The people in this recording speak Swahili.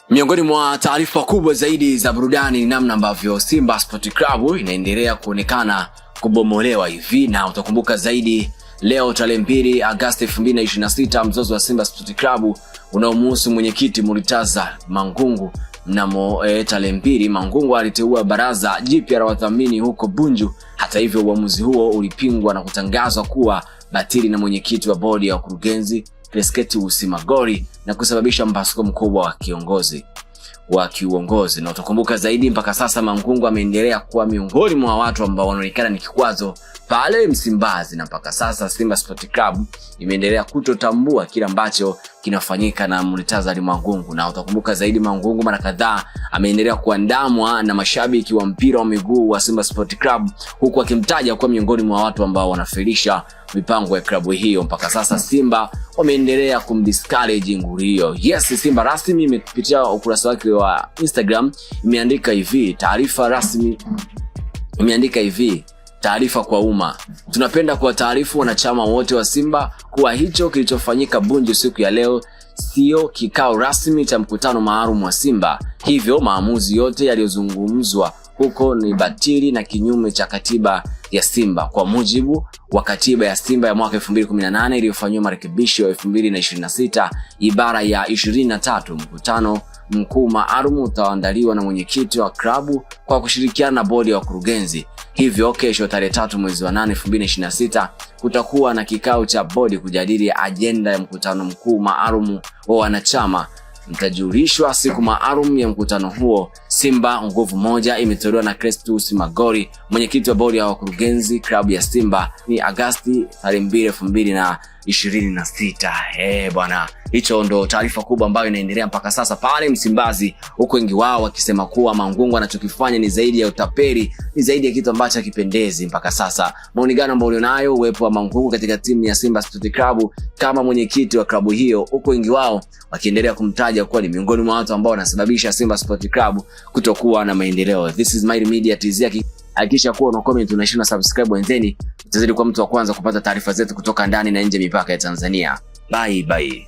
Miongoni mwa taarifa kubwa zaidi za burudani ni namna ambavyo Simba Sport Club inaendelea kuonekana kubomolewa hivi, na utakumbuka zaidi leo tarehe 2 Agosti 2026 mzozo wa Simba Sport Club unaomhusu mwenyekiti Murtaza Mangungu. Mnamo tarehe 2 Mangungu aliteua baraza jipya la wadhamini huko Bunju. Hata hivyo uamuzi huo ulipingwa na kutangazwa kuwa batili na mwenyekiti wa bodi ya wakurugenzi Crescentus Magori na kusababisha mpasuko mkubwa wa kiuongozi. Na utakumbuka zaidi mpaka sasa Mangungu ameendelea kuwa miongoni mwa watu ambao wanaonekana ni kikwazo pale Msimbazi, na mpaka sasa Simba Sport Club imeendelea kutotambua kile ambacho kinafanyika na Murtaza Mangungu. Na utakumbuka zaidi Mangungu mara kadhaa ameendelea kuandamwa na mashabiki wa mpira wa miguu wa Simba Sport Club, huku akimtaja kuwa miongoni mwa watu ambao wanafelisha mipango ya klabu hiyo. Mpaka sasa Simba wameendelea kumdiscourage nguri hiyo. Yes, Simba rasmi imepitia ukurasa wake wa Instagram imeandika hivi, taarifa rasmi imeandika hivi: taarifa kwa umma. Tunapenda kuwataarifu wanachama wote wa Simba kuwa hicho kilichofanyika Bunju siku ya leo sio kikao rasmi cha mkutano maalum wa Simba. Hivyo maamuzi yote yaliyozungumzwa huko ni batili na kinyume cha katiba ya Simba. Kwa mujibu wa katiba ya Simba ya mwaka 2018 iliyofanywa marekebisho 2026 ibara ya 23, mkutano mkuu maalum utaandaliwa na mwenyekiti wa klabu kwa kushirikiana na bodi ya wakurugenzi. Hivyo kesho tarehe 3 mwezi wa 8 2026 kutakuwa na kikao cha bodi kujadili ajenda ya mkutano mkuu maalum wa wanachama. Mtajulishwa siku maalum ya mkutano huo. Simba nguvu moja imetolewa na Crescentus Magori, mwenyekiti wa bodi ya wakurugenzi klabu ya Simba, ni Agosti 2, 2026. Bwana, hicho ndo taarifa kubwa ambayo inaendelea mpaka sasa pale Msimbazi, huko wengi wao wakisema kuwa Mangungu anachokifanya ni zaidi ya utapeli, ni zaidi ya kitu ambacho hakipendezi mpaka sasa. Maoni gani ambayo ulionayo uwepo wa Mangungu katika timu ya Simba Sport Club kama mwenyekiti wa klabu hiyo, huko wengi wao wakiendelea kumtaja kuwa ni miongoni mwa watu ambao wanasababisha Simba Sport Club kutokuwa na maendeleo? This is Mighty Media TZ. Hakikisha kuwa una comment, unashina subscribe, wenzeni utazidi kuwa mtu wa kwanza kupata taarifa zetu kutoka ndani na nje mipaka ya Tanzania. Bye bye.